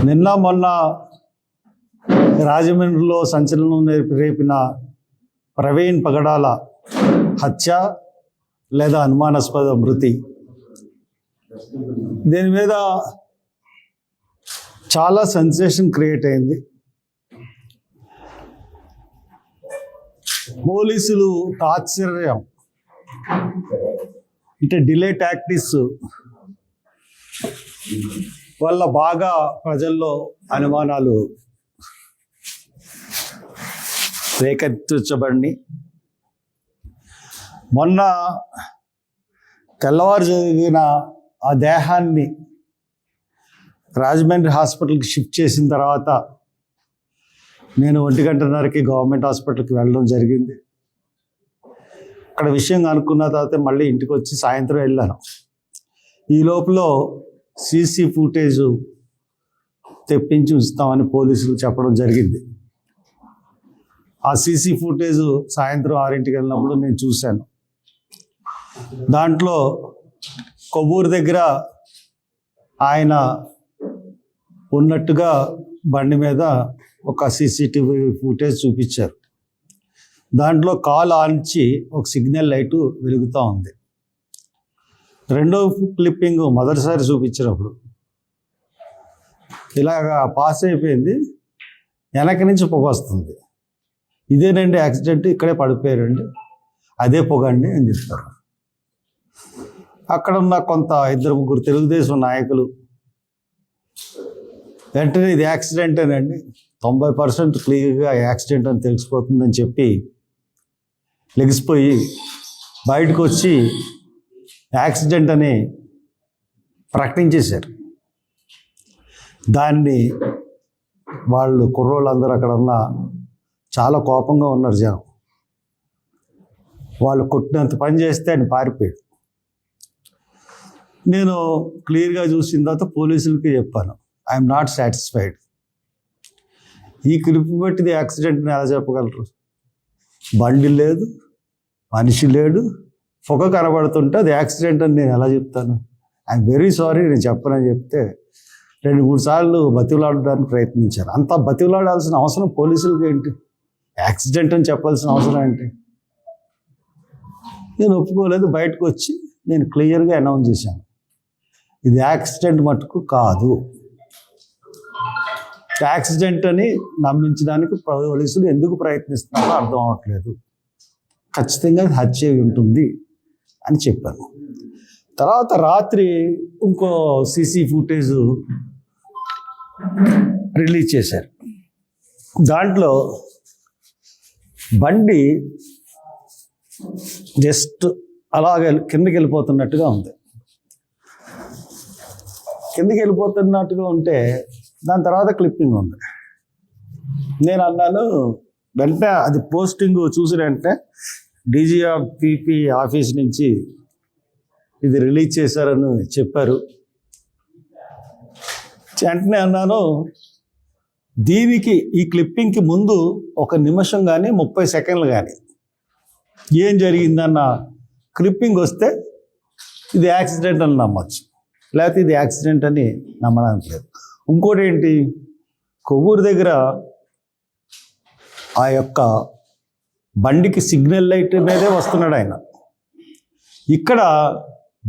నిన్న మొన్న రాజమండ్రిలో సంచలనం రేపిన ప్రవీణ్ పగడాల హత్య లేదా అనుమానాస్పద మృతి, దీని మీద చాలా సెన్సేషన్ క్రియేట్ అయింది. పోలీసులు తాత్సర్యం అంటే డిలే టాక్టిక్స్ వల్ల బాగా ప్రజల్లో అనుమానాలు రేకెత్తించబడి మొన్న తెల్లవారు జరిగిన ఆ దేహాన్ని రాజమండ్రి హాస్పిటల్కి షిఫ్ట్ చేసిన తర్వాత నేను 1:30కి గవర్నమెంట్ హాస్పిటల్కి వెళ్ళడం జరిగింది. అక్కడ విషయం అనుకున్న తర్వాత మళ్ళీ ఇంటికి వచ్చి సాయంత్రం వెళ్ళాను. ఈ లోపల సీసీ ఫుటేజ్ తెప్పించి ఉంచుతామని పోలీసులు చెప్పడం జరిగింది. ఆ సీసీ ఫుటేజ్ సాయంత్రం 6ంటికి వెళ్ళినప్పుడు నేను చూశాను. దాంట్లో కొవ్వూరు దగ్గర ఆయన ఉన్నట్టుగా బండి మీద ఒక సీసీటీవీ ఫుటేజ్ చూపించారు. దాంట్లో కాల్ ఆన్చి ఒక సిగ్నల్ లైటు వెలుగుతూ ఉంది. రెండో క్లిప్పింగ్ మొదటిసారి చూపించినప్పుడు ఇలాగా పాస్ అయిపోయింది, వెనక నుంచి పొగ వస్తుంది. ఇదేనండి యాక్సిడెంట్, ఇక్కడే పడిపోయారండి, అదే పొగ అండి అని చెప్తారు. అక్కడ ఉన్న కొంత 2-3 తెలుగుదేశం నాయకులు వెంటనే ఇది యాక్సిడెంటేనండి, 90% క్లియర్గా యాక్సిడెంట్ అని తెలిసిపోతుందని చెప్పి లెగిసిపోయి బయటకు వచ్చి యాక్సిడెంట్ అని ప్రకటించేశారు. దాన్ని వాళ్ళు కుర్రోళ్ళందరూ అక్కడ ఉన్న చాలా కోపంగా ఉన్నారు జనం. వాళ్ళు కొట్టినంత పని చేస్తే ఆయన పారిపోయాడు. నేను క్లియర్గా చూసిన తర్వాత పోలీసులకి చెప్పాను, ఐఎమ్ నాట్ సాటిస్ఫైడ్. ఈ క్లిప్ బట్టిది యాక్సిడెంట్ని ఎలా చెప్పగలరు? బండి లేదు, మనిషి లేడు, పొగ కనబడుతుంటే అది యాక్సిడెంట్ అని నేను ఎలా చెప్తాను? ఐఎమ్ వెరీ సారీ, నేను చెప్పనని చెప్తే 2-3 సార్లు బతిలాడడానికి ప్రయత్నించారు. అంత బతిలాడాల్సిన అవసరం పోలీసులకి ఏంటి? యాక్సిడెంట్ అని చెప్పాల్సిన అవసరం ఏంటి? నేను ఒప్పుకోలేదు. బయటకు వచ్చి నేను క్లియర్గా అనౌన్స్ చేశాను, ఇది యాక్సిడెంట్ మటుకు కాదు. యాక్సిడెంట్ అని నమ్మించడానికి పోలీసులు ఎందుకు ప్రయత్నిస్తున్నారో అర్థం అవ్వట్లేదు. ఖచ్చితంగా హత్య ఉంటుంది అని చెప్పాను. తర్వాత రాత్రి ఇంకో సీసీ ఫుటేజ్ రిలీజ్ చేశారు. దాంట్లో బండి జస్ట్ అలాగే కిందకి వెళ్ళిపోతున్నట్టుగా ఉంది. కిందకి వెళ్ళిపోతున్నట్టుగా ఉంటే దాని తర్వాత క్లిప్పింగ్ ఉంది. నేను అన్నాను, వెంటనే అది పోస్టింగ్ చూసిన వెంటనే డీజీపీ ఆఫీస్ నుంచి ఇది రిలీజ్ చేశారని చెప్పారు. వెంటనే అన్నాను, దీనికి ఈ క్లిప్పింగ్కి ముందు 1 నిమిషం కానీ 30 సెకండ్లు కానీ ఏం జరిగిందన్న క్లిప్పింగ్ వస్తే ఇది యాక్సిడెంట్ అని నమ్మచ్చు, లేకపోతే ఇది యాక్సిడెంట్ అని నమ్మడానికి లేదు. ఇంకోటి ఏంటి, కొవ్వూరు దగ్గర ఆ యొక్క బండికి సిగ్నల్ లైట్ మీదే వస్తున్నాడు ఆయన. ఇక్కడ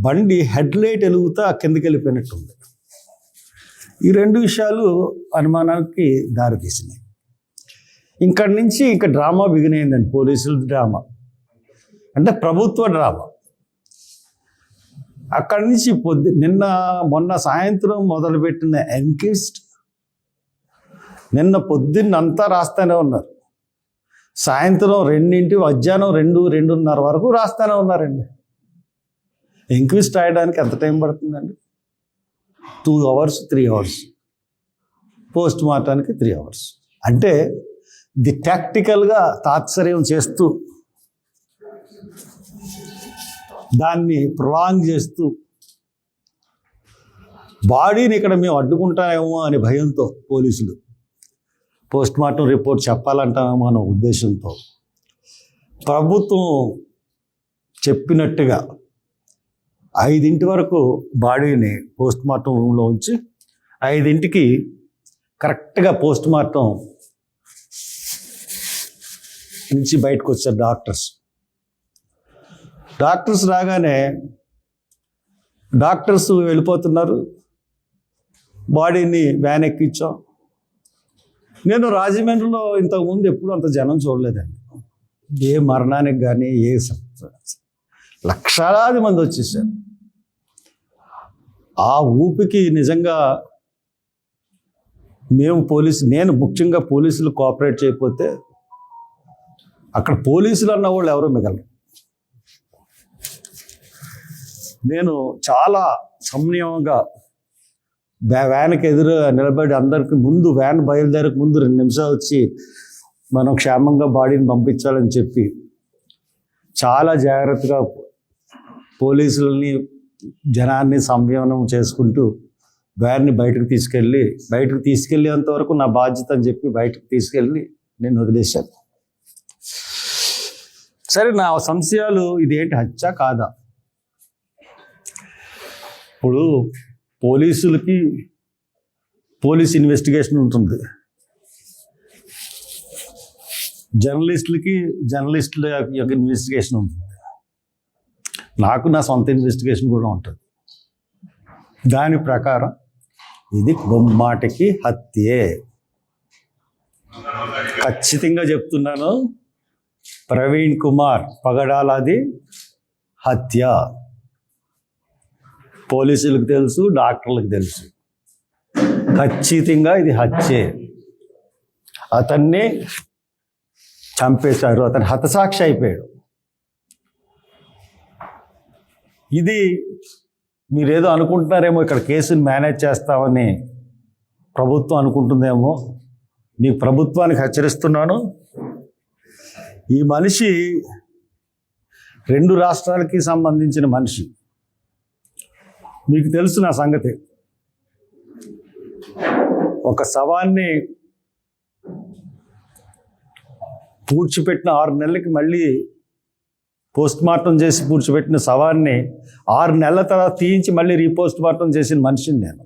బండి హెడ్ లైట్ వెలుగుతా కిందకి వెళ్ళిపోయినట్టుంది. ఈ 2 విషయాలు అనుమానానికి దారితీసినాయి. ఇక్కడి నుంచి ఇంకా డ్రామా బిగిన్ అయిందండి. పోలీసుల డ్రామా అంటే ప్రభుత్వ డ్రామా. అక్కడి నుంచి మొన్న సాయంత్రం మొదలుపెట్టిన ఎన్క్వెస్ట్ నిన్న పొద్దున్నంతా రాస్తూనే ఉన్నారు. సాయంత్రం 2 మధ్యాహ్నం 2-2:30 వరకు రాస్తూనే ఉన్నారండి. ఎంక్వెస్ట్ రాయడానికి ఎంత టైం పడుతుందండి? 2 hours 3 hours, పోస్ట్ మార్టానికి 3 hours. అంటే ఇది టాక్టికల్గా తాత్సర్యం చేస్తూ దాన్ని ప్రొలాంగ్ చేస్తూ బాడీని ఇక్కడ మేము అడ్డుకుంటామేమో అనే భయంతో పోలీసులు పోస్ట్ మార్టం రిపోర్ట్ చెప్పాలంటామేమో అనే ఉద్దేశంతో ప్రభుత్వం చెప్పినట్టుగా 5 వరకు బాడీని పోస్ట్ మార్టం రూమ్లో ఉంచి 5కి కరెక్ట్గా పోస్ట్ మార్టం నుంచి బయటకు వచ్చారు డాక్టర్స్ రాగానే డాక్టర్స్ వెళ్ళిపోతున్నారు, బాడీని వ్యాన్ ఎక్కించాం. నేను రాజమండ్రిలో ఇంతకుముందు ఎప్పుడు అంత జనం చూడలేదండి. ఏ మరణానికి కానీ లక్షలాది మంది వచ్చేసారు. ఆ ఊపికి నిజంగా నేను ముఖ్యంగా పోలీసులు కోఆపరేట్ చేయకపోతే అక్కడ పోలీసులు అన్న వాళ్ళు ఎవరో మిగలరు. నేను చాలా సంయమంగా వ్యాన్కి ఎదురు నిలబడి అందరికి ముందు వ్యాన్ బయలుదేరక ముందు 2 నిమిషాలు వచ్చి మనం క్షేమంగా బాడీని పంపించాలని చెప్పి చాలా జాగ్రత్తగా పోలీసులని జనాన్ని సంయమనం చేసుకుంటూ వ్యాన్ని బయటకు తీసుకెళ్ళేంత వరకు నా బాధ్యత అని చెప్పి బయటకు తీసుకెళ్ళి నేను వదిలేశాను. సరే, నా సంశయాలు ఇదేంటి హత్య కాదా? ఇప్పుడు పోలీసులకి పోలీస్ ఇన్వెస్టిగేషన్ ఉంటుంది, జర్నలిస్టుల యొక్క ఇన్వెస్టిగేషన్ ఉంటుంది, నాకు నా సొంత ఇన్వెస్టిగేషన్ కూడా ఉంటుంది. దాని ప్రకారం ఇది బొమ్మాటికి హత్యే. ఖచ్చితంగా చెప్తున్నాను, ప్రవీణ్ కుమార్ పగడాలది హత్య. పోలీసులకు తెలుసు, డాక్టర్లకు తెలుసు, ఖచ్చితంగా ఇది హత్యే. అతన్ని చంపేశారు, అతను హతసాక్షి అయిపోయాడు. ఇది మీరేదో అనుకుంటున్నారేమో, ఇక్కడ కేసుని మేనేజ్ చేస్తామని ప్రభుత్వం అనుకుంటుందేమో. మీ ప్రభుత్వానికి హెచ్చరిస్తున్నాను, ఈ మనిషి 2 రాష్ట్రాలకి సంబంధించిన మనిషి. మీకు తెలుసు నా సంగతి. ఒక శవాన్ని పూడ్చిపెట్టిన 6 నెలలకి మళ్ళీ పోస్ట్ మార్టం చేసి పూడ్చిపెట్టిన శవాన్ని 6 నెలల తర్వాత తీయించి మళ్ళీ రీపోస్ట్ మార్టం చేసిన మనిషిని నేను.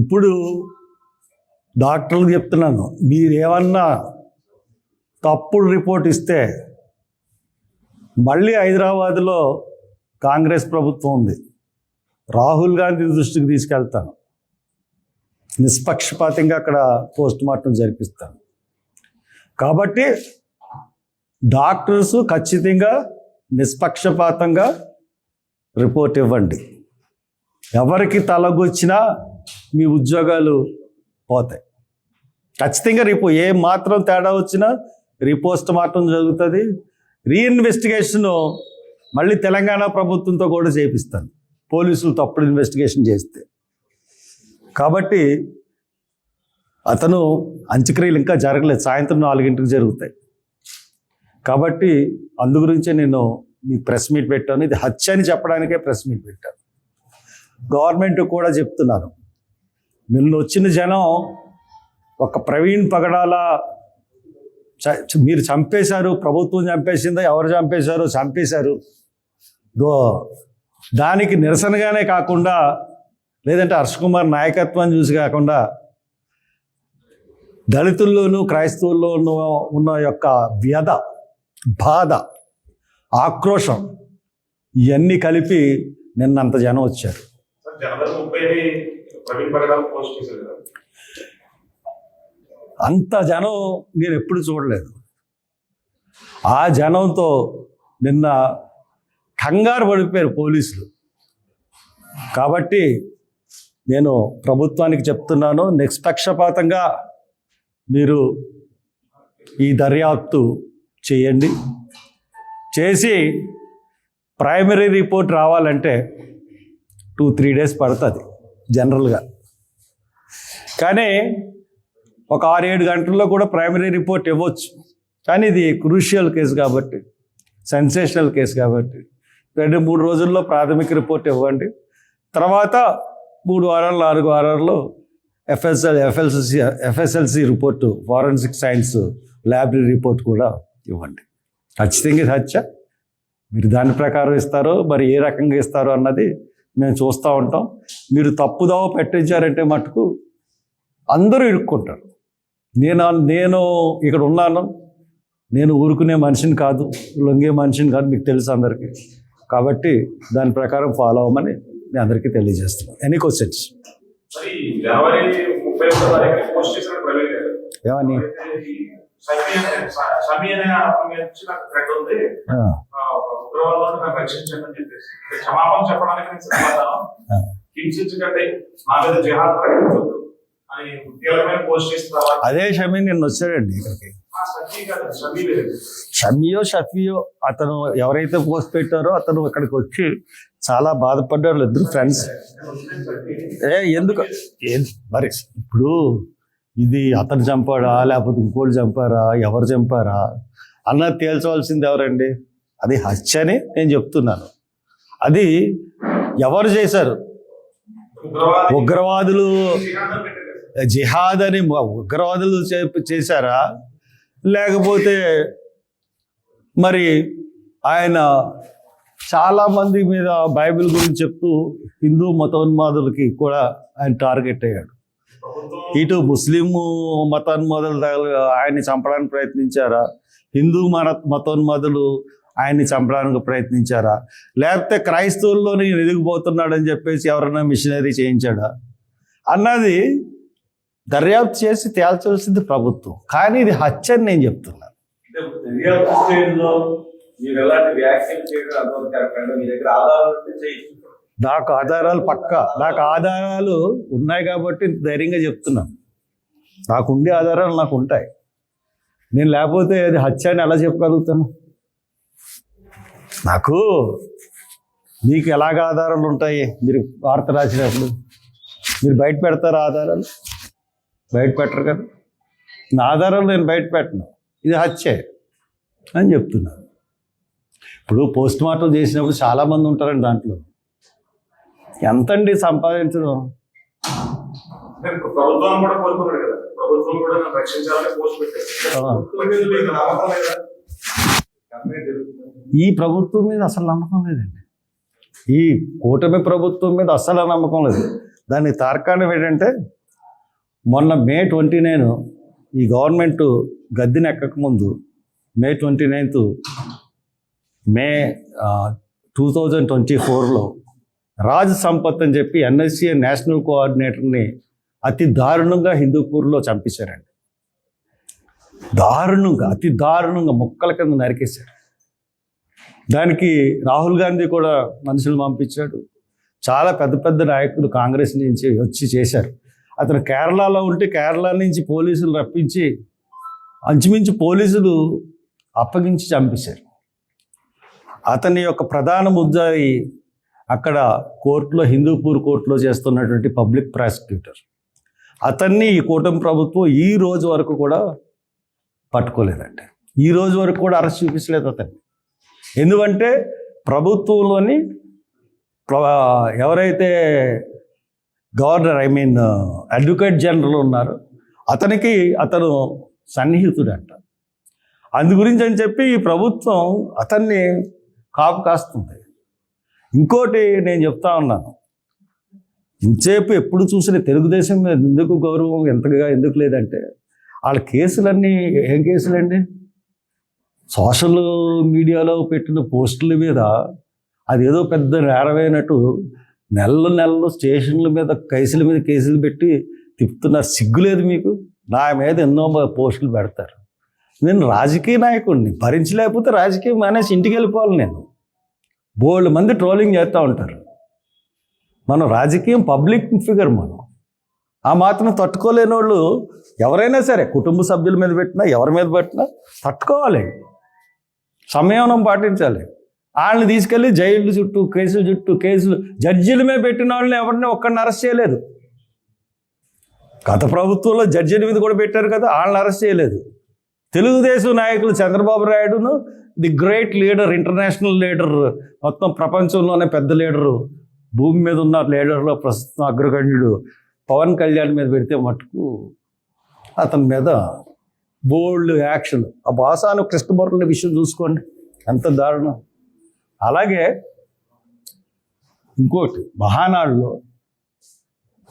ఇప్పుడు డాక్టర్లకు చెప్తున్నాను, మీరేమన్నా తప్పుడు రిపోర్ట్ ఇస్తే మళ్ళీ హైదరాబాద్లో కాంగ్రెస్ ప్రభుత్వం ఉంది, రాహుల్ గాంధీ దృష్టికి తీసుకెళ్తాను, నిష్పక్షపాతంగా అక్కడ పోస్ట్ మార్టం జరిపిస్తాను. కాబట్టి డాక్టర్స్ ఖచ్చితంగా నిష్పక్షపాతంగా రిపోర్ట్ ఇవ్వండి. ఎవరికి తలగొచ్చినా మీ ఉద్యోగాలు పోతాయి. ఖచ్చితంగా ఏ మాత్రం తేడా వచ్చినా రీపోస్ట్ మార్టం జరుగుతుంది. రీఇన్వెస్టిగేషన్ మళ్ళీ తెలంగాణ ప్రభుత్వంతో కూడా చేపిస్తాను, పోలీసులు తప్పుడు ఇన్వెస్టిగేషన్ చేస్తే. కాబట్టి అతను అంత్యక్రియలు ఇంకా జరగలేదు, సాయంత్రం 4 గంటలకు జరుగుతాయి. కాబట్టి అందు గురించే నేను మీ ప్రెస్ మీట్ పెట్టాను. ఇది హత్య అని చెప్పడానికే ప్రెస్ మీట్ పెట్టాను. గవర్నమెంట్ కూడా చెప్తున్నాను, నిన్న వచ్చిన జనం ఒక ప్రవీణ్ పగడాల మీరు చంపేశారు, ప్రభుత్వం చంపేసిందా, ఎవరు చంపేశారు, దానికి నిరసనగానే కాకుండా, లేదంటే హర్ష్ కుమార్ నాయకత్వాన్ని చూసి కాకుండా, దళితుల్లోనూ క్రైస్తవుల్లోనూ ఉన్న యొక్క వ్యధ, బాధ, ఆక్రోషం ఇవన్నీ కలిపి నిన్నంత జనం వచ్చారు. అంత జనం నేను ఎప్పుడు చూడలేదు. ఆ జనంతో నిన్న కంగారు పడిపోయారు పోలీసులు. కాబట్టి నేను ప్రభుత్వానికి చెప్తున్నాను, నిష్పక్షపాతంగా మీరు ఈ దర్యాప్తు చేయండి. చేసి ప్రైమరీ రిపోర్ట్ రావాలంటే 2-3 డేస్ పడుతుంది జనరల్గా. కానీ ఒక 6-7 గంటల్లో కూడా ప్రైమరీ రిపోర్ట్ ఇవ్వచ్చు. కానీ ఇది క్రూషియల్ కేసు కాబట్టి, సెన్సేషనల్ కేసు కాబట్టి 2-3 రోజుల్లో ప్రాథమిక రిపోర్ట్ ఇవ్వండి. తర్వాత 3 వారాలు 4 వారాల్లో FSLC report, forensic science laboratory report కూడా ఇవ్వండి. ఖచ్చితంగా ఇది హత్య. మీరు దాని ప్రకారం ఇస్తారో, మరి ఏ రకంగా ఇస్తారో అన్నది మేము చూస్తూ ఉంటాం. మీరు తప్పుదోవ పెట్టించారంటే మటుకు అందరూ ఇరుక్కుంటారు. నేను ఇక్కడ ఉన్నాను, నేను ఊరుకునే మనిషిని కాదు, లొంగే మనిషిని కాదు, మీకు తెలుసు అందరికీ. కాబట్టి దాని ప్రకారం ఫాలో అవ్వమని నేను అందరికీ తెలియజేస్తున్నాను. Any questions? ఏమని? అదే షమీ నిన్న వచ్చాడండి ఇక్కడికి. షఫియో అతను ఎవరైతే పోస్ట్ పెట్టారో అతను ఇక్కడికి వచ్చి చాలా బాధపడ్డారు. ఇద్దరు ఫ్రెండ్స్. ఎందుకు మరి ఇప్పుడు ఇది అతను చంపాడా లేకపోతే ఇంకోటి చంపారా, ఎవరు చంపారా అన్నది తేల్చవలసింది ఎవరండి? అది హత్య అని నేను చెప్తున్నాను. అది ఎవరు చేశారు? ఉగ్రవాదులు, జిహాద్ అని ఉగ్రవాదులు చేశారా, లేకపోతే మరి ఆయన చాలామంది మీద బైబిల్ గురించి చెప్తూ హిందూ మతోన్మాదులకి కూడా ఆయన టార్గెట్ అయ్యాడు. ఇటు ముస్లిం మతోన్మాదులు ఆయన్ని చంపడానికి ప్రయత్నించారా, హిందూ మతోన్మాదులు ఆయన్ని చంపడానికి ప్రయత్నించారా, లేకపోతే క్రైస్తవుల్లోని ఎదిగిపోతున్నాడని చెప్పేసి ఎవరైనా మిషనరీ చేయించాడా అన్నది దర్యాప్తు చేసి తేల్చాల్సింది ప్రభుత్వం. కానీ ఇది హత్య అని నేను చెప్తున్నాను. నాకు ఆధారాలు నాకు ఆధారాలు ఉన్నాయి కాబట్టి ధైర్యంగా చెప్తున్నాను. నాకు ఉండే ఆధారాలు నాకు ఉంటాయి. నేను లేకపోతే అది హత్య అని ఎలా చెప్పగలుగుతాను? నాకు మీకు ఎలాగ ఆధారాలు ఉంటాయి? మీరు వార్త రాసినప్పుడు మీరు బయట పెడతారు ఆధారాలు? బయట పెట్టరు కదా. నా ఆధారాలు నేను బయట పెట్టను, ఇది హత్యే అని చెప్తున్నాను. ఇప్పుడు పోస్ట్ మార్టం చేసినప్పుడు చాలామంది ఉంటారండి దాంట్లో. ఎంతండి సంపాదించడం? ఈ ప్రభుత్వం మీద అసలు నమ్మకం లేదండి. ఈ కూటమి ప్రభుత్వం మీద అస్సలు నమ్మకం లేదు. దానికి తార్కాణం ఏంటంటే మొన్న May 29 ఈ గవర్నమెంట్ గద్దెనెక్కకముందు May 29 2024లో రాజ్ సంపత్ అని చెప్పి NSCA నేషనల్ కోఆర్డినేటర్ని అతి దారుణంగా హిందూపూర్లో చంపేశారండి. దారుణంగా, అతి దారుణంగా ముక్కల కింద నరికేశారు. దానికి రాహుల్ గాంధీ కూడా మనుషులు పంపించాడు. చాలా పెద్ద పెద్ద నాయకులు కాంగ్రెస్ నుంచి వచ్చి చేశారు. అతను కేరళలో ఉంటే కేరళ నుంచి పోలీసులు రప్పించి అంచుమించు పోలీసులు అప్పగించి చంపేశారు. అతని యొక్క ప్రధాన ముద్దాయి అక్కడ కోర్టులో, హిందూపూర్ కోర్టులో చేస్తున్నటువంటి పబ్లిక్ ప్రాసిక్యూటర్. అతన్ని ఈ కూటమి ప్రభుత్వం ఈ రోజు వరకు కూడా పట్టుకోలేదండి. ఈ రోజు వరకు కూడా అరెస్ట్ చూపించలేదు అతన్ని. ఎందుకంటే ప్రభుత్వంలోని ఎవరైతే గవర్నర్ అడ్వకేట్ జనరల్ ఉన్నారో అతను సన్నిహితుడంట. అందు గురించి అని చెప్పి ఈ ప్రభుత్వం అతన్ని కాపు కాస్తుంది. ఇంకోటి నేను చెప్తా ఉన్నాను, ఇంతసేపు ఎప్పుడు చూసిన తెలుగుదేశం మీద ఎందుకు గౌరవం ఎంతగా ఎందుకు లేదంటే వాళ్ళ కేసులన్నీ ఏం కేసులండి? సోషల్ మీడియాలో పెట్టిన పోస్టుల మీద అదేదో పెద్ద నేరమైనట్టు నెలలు స్టేషన్ల మీద కేసులు పెట్టి తిప్పుతున్నారు. సిగ్గులేదు మీకు? నా మీద ఎన్నో పోస్టులు పెడతారు. నేను రాజకీయ నాయకుడిని, భరించలేకపోతే రాజకీయం మానేసి ఇంటికి వెళ్ళిపోవాలి. నేను బోల్డ్ మంది ట్రోలింగ్ చేస్తూ ఉంటారు. మనం రాజకీయం పబ్లిక్ ఫిగర్, మనం ఆ మాత్రం తట్టుకోలేని వాళ్ళు ఎవరైనా సరే కుటుంబ సభ్యుల మీద పెట్టినా ఎవరి మీద పెట్టినా తట్టుకోవాలి, సంయమనం పాటించాలి. వాళ్ళని తీసుకెళ్ళి జైళ్ళు చుట్టూ కేసులు జడ్జీల మీద పెట్టిన వాళ్ళని ఎవరిని ఒక్కడిని అరెస్ట్ చేయలేదు. గత ప్రభుత్వంలో జడ్జీల మీద కూడా పెట్టారు కదా, వాళ్ళని అరెస్ట్ చేయలేదు. తెలుగుదేశం నాయకులు చంద్రబాబు నాయుడును, the great leader, international leader, మొత్తం ప్రపంచంలోనే పెద్ద లీడరు, భూమి మీద ఉన్న లీడర్లో ప్రస్తుతం అగ్రగణ్యుడు పవన్ కళ్యాణ్ మీద పెడితే మటుకు అతని మీద బోల్డ్ యాక్షన్. ఆ బాసాను కృష్ణమురళి విషయం చూసుకోండి, ఎంత దారుణం. అలాగే ఇంకోటి, మహానాడులో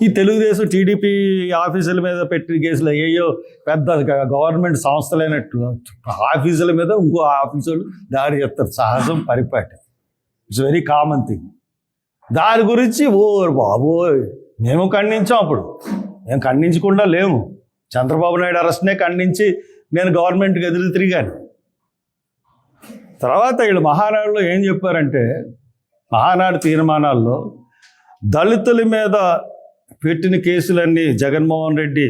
ఈ తెలుగుదేశం టీడీపీ ఆఫీసుల మీద పెట్టిన కేసులు అయ్యో పెద్ద గవర్నమెంట్ సంస్థలైనట్టు ఆఫీసుల మీద ఇంకో ఆఫీసులు దాడి చేస్తారు. సహజం, పరిపాటి. It's very common thing. దాని గురించి ఓ బాబోయ్ మేము ఖండించాం. అప్పుడు మేము ఖండించకుండా లేము. చంద్రబాబు నాయుడు అరెస్ట్నే ఖండించి నేను గవర్నమెంట్కి ఎదురు తిరిగాను. తర్వాత వీళ్ళు మహానాడులో ఏం చెప్పారంటే, మహానాడు తీర్మానాల్లో దళితుల మీద పెట్టిన కేసులన్నీ జగన్మోహన్ రెడ్డి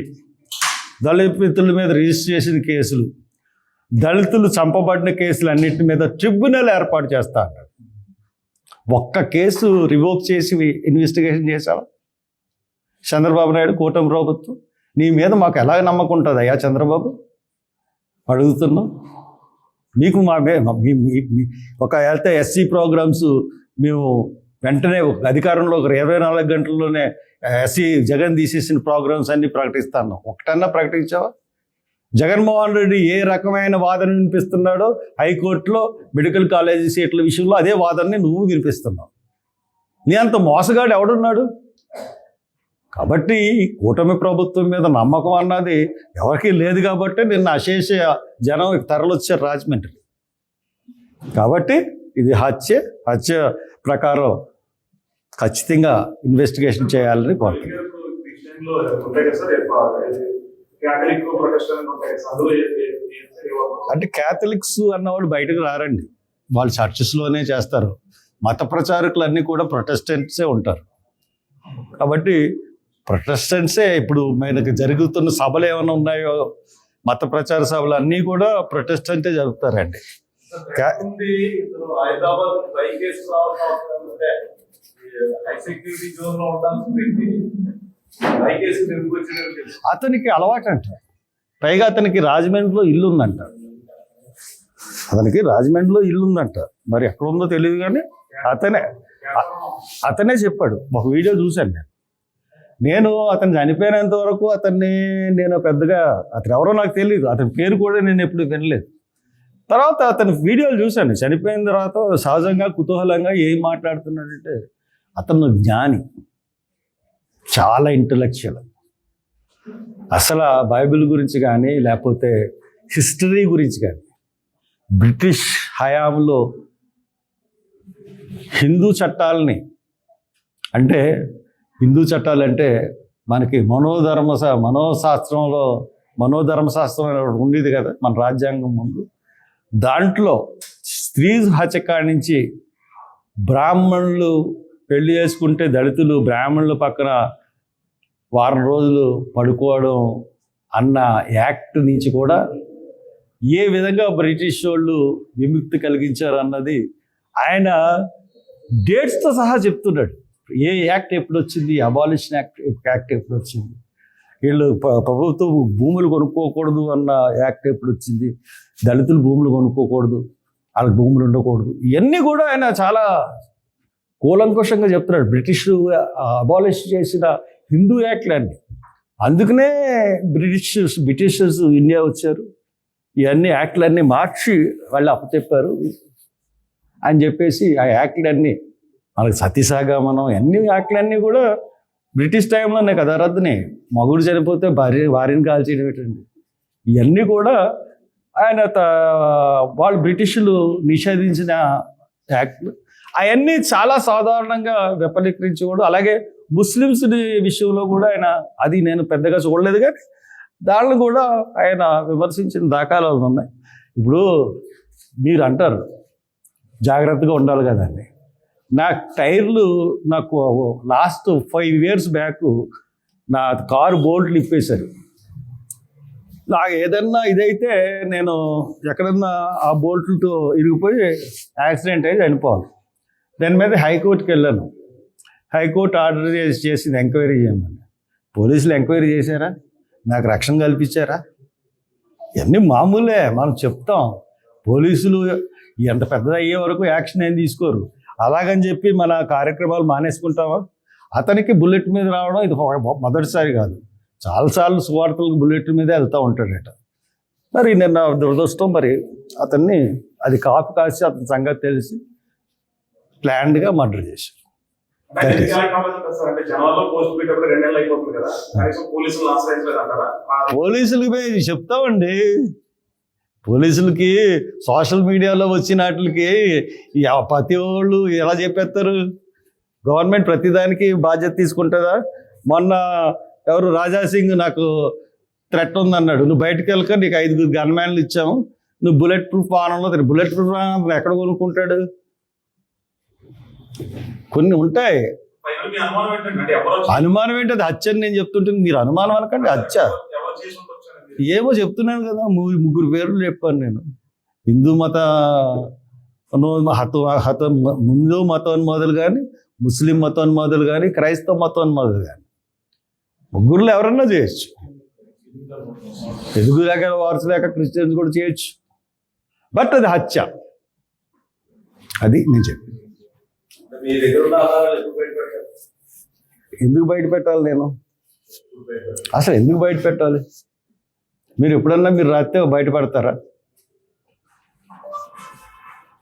దళితుల మీద రిజిస్టర్ చేసిన కేసులు, దళితులు చంపబడిన కేసులు అన్నింటి మీద ట్రిబ్యునల్ ఏర్పాటు చేస్తా అన్నాడు. ఒక్క కేసు రివోక్ చేసి ఇన్వెస్టిగేషన్ చేశావా చంద్రబాబు నాయుడు, కూటమి ప్రభుత్వం? నీ మీద మాకు ఎలా నమ్మకం ఉంటుంది అయ్యా చంద్రబాబు? అడుగుతున్నాం. మీకు మా ఒక అయితే ఎస్సీ ప్రోగ్రామ్స్ మేము వెంటనే అధికారంలో ఒక 24 గంటల్లోనే ఎస్సీ జగన్ తీసేసిన ప్రోగ్రామ్స్ అన్ని ప్రకటిస్తాను. ఒకటన్నా ప్రకటించావా? జగన్మోహన్ రెడ్డి ఏ రకమైన వాదన వినిపిస్తున్నాడో హైకోర్టులో మెడికల్ కాలేజీ సీట్ల విషయంలో అదే వాదనని నువ్వు వినిపిస్తున్నావు. నీ అంత మోసగాడు ఎవడున్నాడు? కాబట్టి కూటమి ప్రభుత్వం మీద నమ్మకం అన్నది ఎవరికీ లేదు. కాబట్టి నిన్న అశేష జనం తరలొచ్చారు రాజమండ్రి. కాబట్టి ఇది హత్య ప్రకారం ఖచ్చితంగా ఇన్వెస్టిగేషన్ చేయాలని కోరుతున్నాను. అంటే క్యాథలిక్స్ అన్నవాళ్ళు బయటకు రారండి, వాళ్ళు చర్చెస్లోనే చేస్తారు. మత ప్రచారకులన్నీ కూడా ప్రొటెస్టెంట్సే ఉంటారు. కాబట్టి ప్రొటెస్టెంట్సే ఇప్పుడు మనకి జరుగుతున్న సభలు ఏమైనా ఉన్నాయో, మత ప్రచార సభలు అన్నీ కూడా ప్రొటెస్టెంటే జరుపుతారండి. అతనికి అలవాటు అంట. పైగా అతనికి రాజమండ్రిలో ఇల్లు ఉందంట. మరి ఎక్కడ ఉందో తెలియదు, కానీ అతనే చెప్పాడు. ఒక వీడియో చూశాను నేను అతను చనిపోయినంత వరకు నేను పెద్దగా అతను ఎవరో నాకు తెలియదు. అతని పేరు కూడా నేను ఎప్పుడు వినలేదు. తర్వాత అతని వీడియోలు చూశాను. చనిపోయిన తర్వాత సహజంగా కుతూహలంగా ఏం మాట్లాడుతున్నాడంటే, అతను జ్ఞాని, చాలా ఇంటలెక్చువల్. అసలు బైబిల్ గురించి కానీ లేకపోతే హిస్టరీ గురించి కానీ, బ్రిటిష్ హయాంలో హిందూ చట్టాలని, అంటే హిందూ చట్టాలు అంటే మనకి మనోధర్మశాస్త్రం ఉండేది కదా మన రాజ్యాంగం ముందు. దాంట్లో స్త్రీ హత్య కాడి నుంచి బ్రాహ్మణులు పెళ్లి చేసుకుంటే దళితులు బ్రాహ్మణుల పక్కన వారం రోజులు పడుకోవడం అన్న యాక్ట్ నుంచి కూడా ఏ విధంగా బ్రిటిష్ వాళ్ళు విముక్తి కలిగించారు అన్నది ఆయన డేట్స్తో సహా చెప్తున్నాడు. ఏ యాక్ట్ ఎప్పుడు వచ్చింది, అబాలిషన్ యాక్ట్ ఎప్పుడు వచ్చింది, వీళ్ళు ప్రభుత్వం భూములు కొనుక్కోకూడదు అన్న యాక్ట్ ఎప్పుడు వచ్చింది, దళితులు భూములు కొనుక్కోకూడదు, వాళ్ళకి భూములు ఉండకూడదు, ఇవన్నీ కూడా ఆయన చాలా కూలంకుషంగా చెప్తున్నాడు. బ్రిటిష్ అబాలిష్ చేసిన హిందూ యాక్ట్లన్నీ. అందుకనే బ్రిటిషర్స్ ఇండియా వచ్చారు, ఇవన్నీ యాక్ట్లన్నీ మార్చి వాళ్ళు అప్పచెప్పారు అని చెప్పేసి ఆ యాక్ట్లన్నీ మనకి సతీసాగమనం అన్ని యాక్ట్లన్నీ కూడా బ్రిటిష్ టైంలోనే కదా రద్దునే. మగుడు చనిపోతే భార్యని కాల్చేయడం ఏంటండి, ఇవన్నీ కూడా ఆయన వాళ్ళు బ్రిటిషులు నిషేధించిన యాక్ట్లు. అవన్నీ చాలా సాధారణంగా విఫలీకరించకూడదు. అలాగే ముస్లిమ్స్ విషయంలో కూడా ఆయన, అది నేను పెద్దగా చూడలేదు కానీ దాన్ని కూడా ఆయన విమర్శించిన దాఖలాలు ఉన్నాయి. ఇప్పుడు మీరు అంటారు జాగ్రత్తగా ఉండాలి కదండి. నాకు లాస్ట్ 5 years బ్యాక్ నా కారు బోల్ట్లు ఇప్పేశారు. నాకు ఏదన్నా ఇదైతే నేను ఎక్కడన్నా ఆ బోల్ట్లతో ఇరిగిపోయి యాక్సిడెంట్ అయ్యి చనిపోవాలి. దాని మీద హైకోర్టుకి వెళ్ళాను. హైకోర్టు ఆర్డర్ చేసింది ఎంక్వైరీ చేయమని. పోలీసులు ఎంక్వైరీ చేశారా, నాకు రక్షణ కల్పించారా? ఇవన్నీ మామూలే, మనం చెప్తాం. పోలీసులు ఎంత పెద్దది అయ్యే వరకు యాక్షన్ ఏం తీసుకోరు. అలాగని చెప్పి మన కార్యక్రమాలు మానేసుకుంటామా? అతనికి బుల్లెట్ మీద రావడం ఇది మొదటిసారి కాదు, చాలాసార్లు సువార్తలకు బుల్లెట్ మీదే వెళ్తూ ఉంటాడట. మరి నిన్న దురదృష్టం, మరి అతన్ని అది కాపు కాసి అతని సంగతి తెలిసి ప్లాన్డ్గా మర్డర్ చేశారు. That is. అంటే జనాల్లో పోస్ట్ పెట్టినప్పుడు 2 నెలలు అయిపోతుంది కదా, కనీసం పోలీసులు ఆశ్రయించలేదు అంటారా? పోలీసులకి పోయి చెప్తామండి. పోలీసులకి సోషల్ మీడియాలో వచ్చిన వాటికి ప్రతి వాళ్ళు ఎలా చెప్పేస్తారు? గవర్నమెంట్ ప్రతిదానికి బాధ్యత తీసుకుంటుందా? మొన్న ఎవరు రాజాసింగ్ నాకు థ్రెట్ ఉందన్నాడు, నువ్వు బయటకు వెళ్ళక నీకు 5 గన్మ్యాన్లు ఇచ్చాము, నువ్వు బుల్లెట్ ప్రూఫ్ వాహనంలో తిరిగి. బుల్లెట్ ప్రూఫ్ వాహనం ఎక్కడ కొనుక్కుంటాడు? కొన్ని ఉంటాయి. పైగా మీ అనుమానం ఏంటంటే, అంటే ఎవరో అనుమానం ఏంటి? అది హత్య అని నేను చెప్తుంటే మీరు అనుమానం అనకండి. హత్య ఎవరు చేసి ఉండొచ్చు? ఏమో చెప్తున్నాను కదా, 3 పేర్లు చెప్పాను నేను. హిందూ మత హిందూ మతోన్మాదులు కానీ, ముస్లిం మతోన్మాదులు కానీ, క్రైస్తవ మతోన్మాదులు కానీ, ముగ్గురులో ఎవరన్నా చేయొచ్చు. తెలుగు లేక వారసు లేక క్రిస్టియన్స్ కూడా చేయొచ్చు. బట్ అది హత్య. అది నేను చెప్పి మీ దగ్గర ఉన్న ఆధారాలు ఎక్కువ బయటపెట్టారు. ఎందుకు బయట పెట్టాలి? నేను అసలు ఎందుకు బయట పెట్టాలి? మీరు ఎప్పుడన్నా మీరు రాస్తే బయట పెడతారా?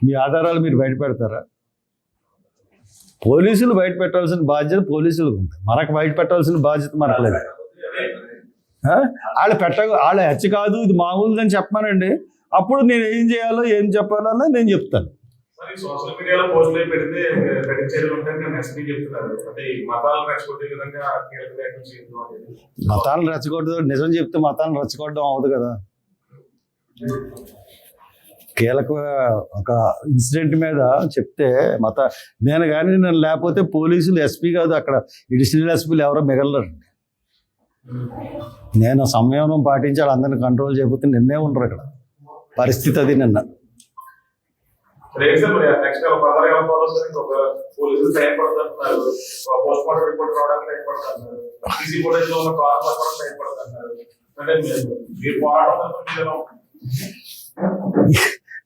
మీ ఆధారాలు మీరు బయట పెడతారా? పోలీసులు బయట పెట్టాల్సిన బాధ్యత పోలీసులకు ఉంది, మనకు బయట పెట్టాల్సిన బాధ్యత మనకు లేదు. వాళ్ళు హత్య కాదు, ఇది మామూలుదని చెప్పానండి. అప్పుడు నేను ఏం చేయాలో ఏం చెప్పాలన్నా నేను చెప్తాను. సోషల్ మీడియాలో పోస్టులు పెడితే కఠిన చర్యలు ఉంటాయని నేను ఎస్పీ చెప్తున్నారు. అంటే ఈ మతాలను రెచ్చగొట్టే విధంగా కీలక వ్యాఖ్యలు చేయడం అనేది. మతాలను రెచ్చగొట్టడం, నిజం చెప్తే మతాలను రెచ్చగొట్టడం అవ్వదు కదా. కీలక ఒక ఇన్సిడెంట్ మీద చెప్తే నేను కానీ నేను లేకపోతే పోలీసులు, ఎస్పీ కాదు, అక్కడ అడిషనల్ ఎస్పీలు ఎవరో మిగలరండి. నేను సంయమనం పాటించి అందరిని కంట్రోల్ చేయకపోతే నిన్నే ఉండరు అక్కడ. పరిస్థితి అది నిన్న.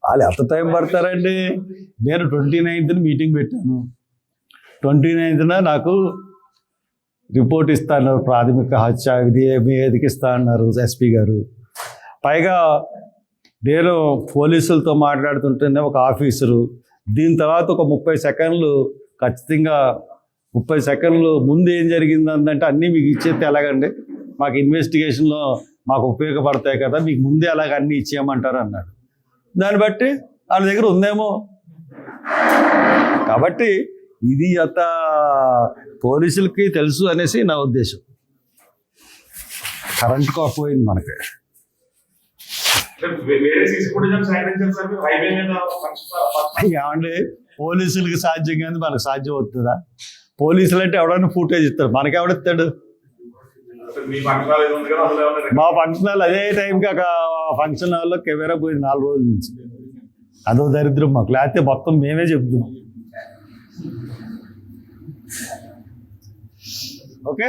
వాళ్ళు ఎంత టైం పడతారండి? నేను 29th మీటింగ్ పెట్టాను. 29th నాకు రిపోర్ట్ ఇస్తా అన్నారు, ప్రాథమిక హత్య మీదకి ఇస్తా అన్నారు ఎస్పీ గారు. పైగా నేను పోలీసులతో మాట్లాడుతుంటేనే ఒక ఆఫీసరు, దీని తర్వాత ఒక 30 సెకండ్లు ఖచ్చితంగా 30 సెకండ్లు ముందు ఏం జరిగింది అంటే అన్నీ మీకు ఇచ్చేస్తే ఎలాగండి, మాకు ఇన్వెస్టిగేషన్లో మాకు ఉపయోగపడతాయి కదా, మీకు ముందే అలాగ అన్నీ ఇచ్చేయమంటారు అన్నాడు. దాన్ని బట్టి వాళ్ళ దగ్గర ఉందేమో. కాబట్టి ఇది అంత పోలీసులకి తెలుసు అనేసి నా ఉద్దేశం. కరెంట్ పోయింది మనకి. ఏమండి, పోలీసులకి సాధ్యం కానీ మనకు సాధ్యం అవుతుందా? పోలీసులు అంటే ఎవడన్నా ఫుటేజ్ ఇస్తాడు, మనకెవడిస్తాడు? మా ఫంక్షన్ హాల్ అదే టైంకి ఒక ఫంక్షన్ హాల్లో కెమెరా పోయింది 4 రోజుల నుంచి. అదో దరిద్రం మాకు. లేకపోతే మొత్తం మేమే చెప్తున్నాం. ఓకే.